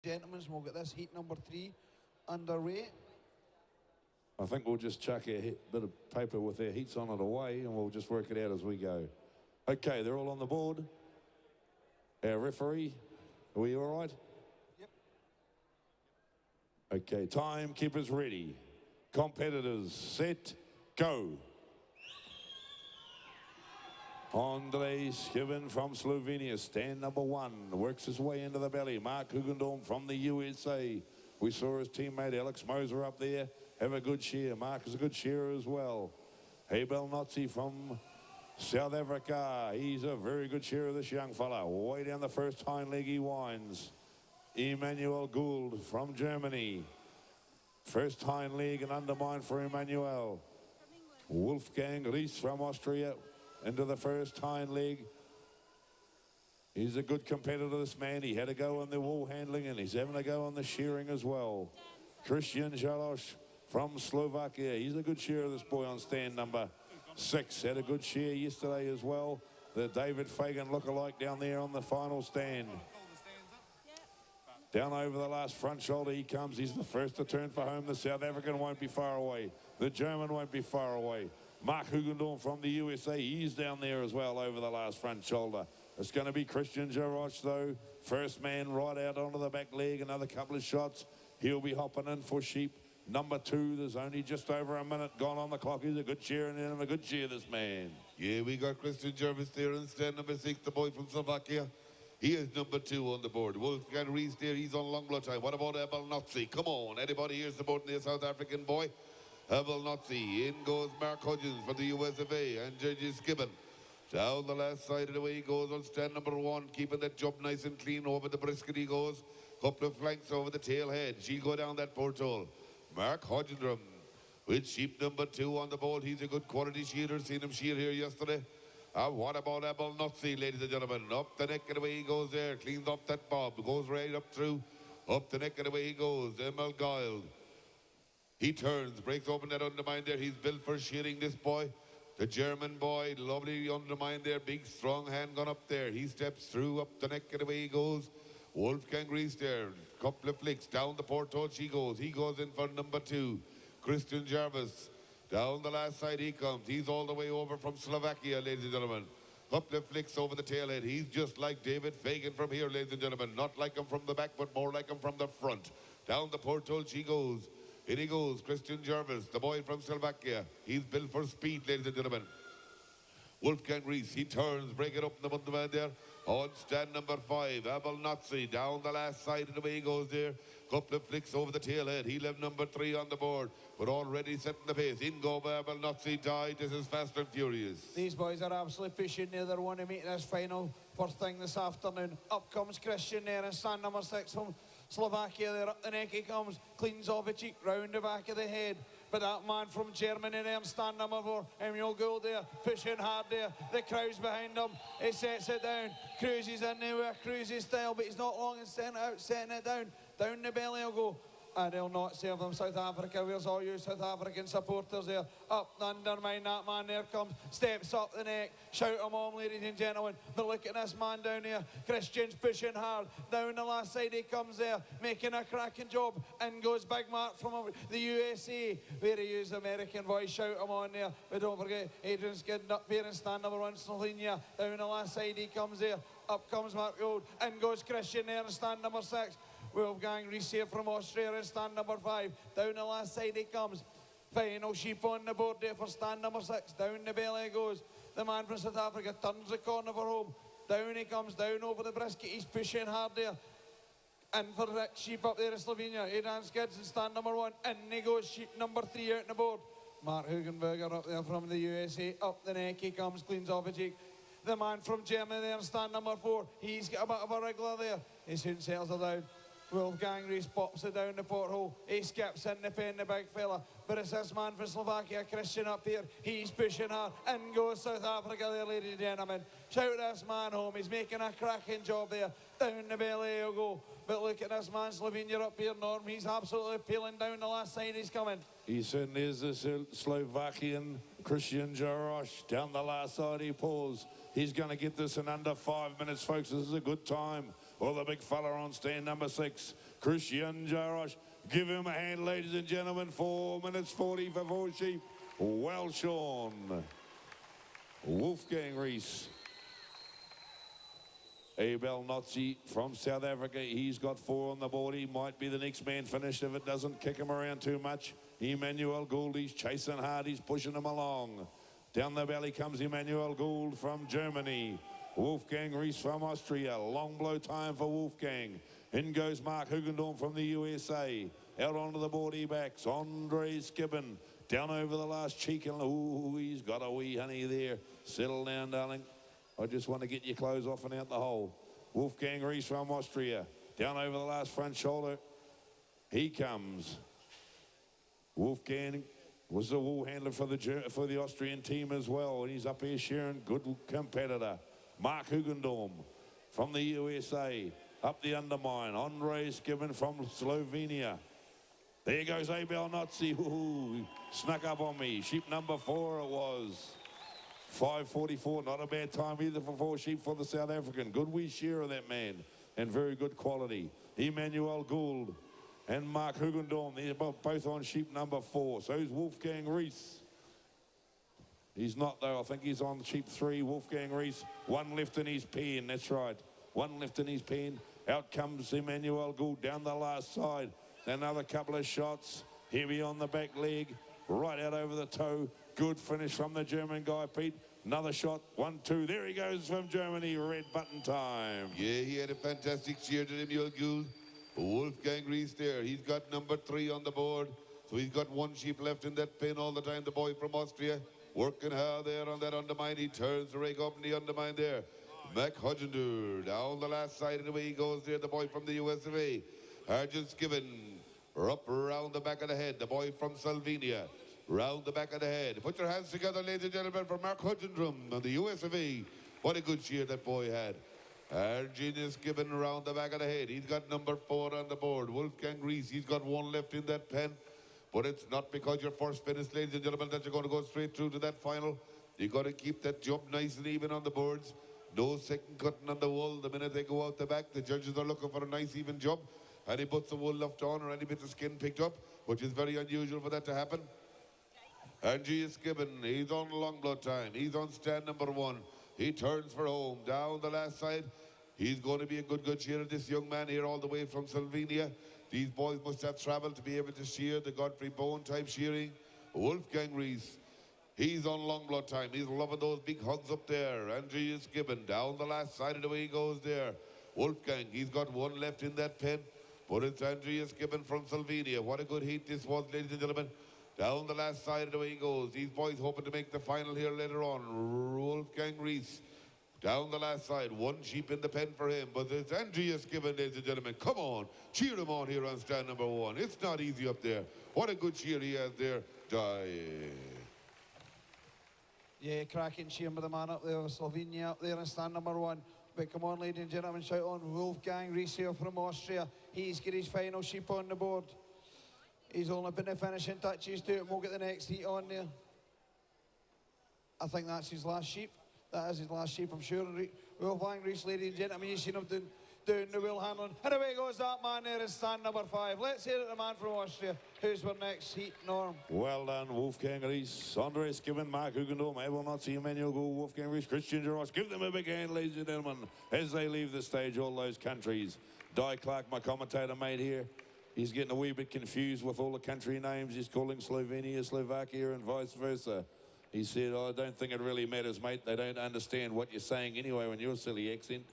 Gentlemen, we'll get this heat number 3 underway. I think we'll just chuck a bit of paper with our heats on it away and we'll just work it out as we go. Okay, they're all on the board. Our referee, are we all right? Yep. Okay, timekeepers ready. Competitors, set, go. Andrei Skiven from Slovenia, stand number 1, works his way into the belly. Mark Hugendorm from the USA. We saw his teammate Alex Moser up there have a good shear. Mark is a good shearer as well. Abel Nazi from South Africa. He's a very good shearer, this young fella. Way down the first hind leg he winds. Emmanuel Gould from Germany. First hind leg and undermine for Emmanuel. Wolfgang Ries from Austria into the first hind leg. He's a good competitor, this man. He had a go on the wall handling and he's having a go on the shearing as well. Christian Jarosz from Slovakia. He's a good shearer, this boy, on stand number 6. Had a good shear yesterday as well. The David Fagan lookalike down there on the final stand. Down over the last front shoulder he comes. He's the first to turn for home. The South African won't be far away. The German won't be far away. Mark Hugendorm from the USA, he's down there as well over the last front shoulder. It's going to be Christian Jarosz, though. First man right out onto the back leg. Another couple of shots. He'll be hopping in for sheep. Number 2, there's only just over a minute gone on the clock. He's a good cheer and a good cheer, this man. Yeah, we got Christian Jarvis there in stand number 6, the boy from Slovakia. He is number 2 on the board. Wolfgang Ries there, he's on long blood time. What about Abel Nazi? Come on, anybody here supporting the South African boy? Abel Nazi. In goes Mark Hudgens for the US of A. And Judges Gibbon. Down the last side of the way he goes on stand number 1, keeping that jump nice and clean. Over the brisket he goes. Couple of flanks over the tail head. She'll go down that porthole. Mark Hodgendrum with sheep number 2 on the board. He's a good quality shearer. Seen him shear here yesterday. What about Abel Nazi, ladies and gentlemen? Up the neck and away he goes there. Cleans up that bob. Goes right up through. Up the neck and away he goes. Emil Guild. He turns. Breaks open that undermine there. He's built for shearing, this boy. The German boy. Lovely undermine there. Big strong hand gone up there. He steps through. Up the neck and away he goes. Wolfgang Ries there. Couple of flicks. Down the porthole she goes. He goes in for number 2. Christian Jarvis. Down the last side he comes. He's all the way over from Slovakia, ladies and gentlemen. Couple of flicks over the tailhead. He's just like David Fagan from here, ladies and gentlemen. Not like him from the back, but more like him from the front. Down the porthole she goes. In he goes. Christian Jarvis, the boy from Slovakia. He's built for speed, ladies and gentlemen. Wolfgang Ries, he turns, break it up in the bundleman there. On stand number 5, Abel Nazi, down the last side of the way he goes there. Couple of flicks over the tailhead. He left number 3 on the board, but already setting the pace. In go by Abel Nazi, died. This is Fast and Furious. These boys are absolutely pushing there. They're wanting to make this final first thing this afternoon. Up comes Christian there in stand number 6 from Slovakia. There up the neck he comes, cleans off a cheek, round the back of the head. But that man from Germany there in stand number 4, Emil Gould there, pushing hard there. The crowd's behind him. He sets it down. Cruises in there with a cruisy style, but he's not long in setting it out, setting it down. Down the belly he'll go. And he'll not serve them, South Africa. Where's all you South African supporters there? Up and undermine that man there comes. Steps up the neck. Shout them on, ladies and gentlemen. But look at this man down here. Christian's pushing hard. Down the last side he comes there, making a cracking job. In goes Big Mark from the USA, where he used American voice. Shout them on there. But don't forget, Adrian's getting up there in stand number 1, Slovenia. Down the last side he comes there. Up comes Mark Gould. In goes Christian there in stand number 6. Wolfgang Ries here from Austria in stand number 5. Down the last side he comes. Final sheep on the board there for stand number 6. Down the belly he goes. The man from South Africa turns the corner for home. Down he comes, down over the brisket. He's pushing hard there. And for the sheep up there in Slovenia. Adrian Skids in stand number 1. And he goes sheep number 3 out on the board. Mark Hugenberger up there from the USA. Up the neck he comes, cleans off a cheek. The man from Germany there in stand number 4. He's got a bit of a wriggler there. He soon settles it down. Wolfgang Ries pops it down the porthole. He skips in the pen, the big fella. But it's this man from Slovakia, Christian, up here. He's pushing hard. In goes South Africa there, ladies and gentlemen. Shout this man home. He's making a cracking job there. Down the belly he'll go. But look at this man, Slovenia up here, Norm. He's absolutely peeling down the last side he's coming. He certainly is the Slovakian Christian Jarosz. Down the last side he pulls. He's going to get this in under 5 minutes, folks. This is a good time. Well, the big fella on stand number 6, Christian Jarosz. Give him a hand, ladies and gentlemen. 4 minutes 40 for 4 sheep. Well shorn. Wolfgang Rees. Abel Notzi from South Africa. He's got 4 on the board. He might be the next man finished if it doesn't kick him around too much. Emmanuel Gould, he's chasing hard. He's pushing him along. Down the valley comes Emmanuel Gould from Germany. Wolfgang Rees from Austria. Long blow time for Wolfgang. In goes Mark Hugendorf from the USA. Out onto the board he backs. Andre Skibbin down over the last cheek. And ooh, he's got a wee honey there. Settle down, darling. I just want to get your clothes off and out the hole. Wolfgang Rees from Austria. Down over the last front shoulder. He comes. Wolfgang was the wool handler for the Austrian team as well. And he's up here sharing. Good competitor. Mark Hugendorf from the USA. Up the undermine. Andre Skibbin from Slovenia. There goes Abel Notzi. Ooh, snuck up on me. Sheep number 4 it was. 5:44, not a bad time either for 4 sheep for the South African. Good wee share of that man and very good quality. Emmanuel Gould and Mark Hugendorf, they're both on sheep number 4. So is Wolfgang Rees. He's not though, I think he's on sheep 3, Wolfgang Rees. 1 left in his pen, that's right. 1 left in his pen. Out comes Emmanuel Gould down the last side. Another couple of shots, heavy on the back leg, right out over the toe. Good finish from the German guy, Pete. Another shot, 1, 2. There he goes from Germany, red button time. Yeah, he had a fantastic cheer to Emmanuel Gould. Wolfgang Rees there. He's got number 3 on the board. So he's got 1 sheep left in that pen all the time, the boy from Austria. Working hard there on that undermine. He turns the rake up in the undermine there. Mac Hodgender down the last side of the way he goes there, the boy from the US of A. Argent Skibbin up around the back of the head, the boy from Slovenia. Round the back of the head. Put your hands together, ladies and gentlemen, for Mark Hodgendrum on the US of A. What a good cheer that boy had. Argenius Gibbon around the back of the head. He's got number 4 on the board. Wolfgang Rees, he's got 1 left in that pen. But it's not because you're first finished, ladies and gentlemen, that you're going to go straight through to that final. You've got to keep that job nice and even on the boards. No second cutting on the wool. The minute they go out the back, the judges are looking for a nice even job. Any bits of wool left on or any bits of skin picked up, which is very unusual for that to happen. Andreas Gibbon, he's on long blood time. He's on stand number 1. He turns for home. Down the last side. He's going to be a good cheer of this young man here all the way from Slovenia. These boys must have travelled to be able to shear the Godfrey Bowen type shearing. Wolfgang Rees, he's on long blood time. He's loving those big hugs up there. Andreas Gibbon, down the last side of the way he goes there. Wolfgang, he's got 1 left in that pen. But it's Andreas Gibbon from Slovenia. What a good heat this was, ladies and gentlemen. Down the last side of the way he goes. These boys hoping to make the final here later on. Wolfgang Rees. Down the last side. 1 sheep in the pen for him. But it's Andreas Gibbon, ladies and gentlemen. Come on. Cheer him on here on stand number 1. It's not easy up there. What a good cheer he has there. Yeah, cracking cheer with the man up there, Slovenia up there in stand number 1. But come on, ladies and gentlemen, shout on Wolfgang Rees here from Austria. He's got his final sheep on the board. He's only been the finishing touches to it, and we'll get the next heat on there. I think that's his last sheep. That is his last sheep, I'm sure. Wolfgang Rees, ladies and gentlemen, you've seen him doing the wheel handling. And away goes that man there in stand number 5. Let's hear it, the man from Austria. Who's our next heat, Norm? Well done, Wolfgang Rees, Andre Skibbin, Mark Hugendorf, Abel Notzi, Emmanuel Gould, Wolfgang Rees, Christian Jarosz. Give them a big hand, ladies and gentlemen, as they leave the stage, all those countries. Di Clark, my commentator mate here, he's getting a wee bit confused with all the country names. He's calling Slovenia, Slovakia, and vice versa. He said, I don't think it really matters, mate. They don't understand what you're saying anyway in your silly accent.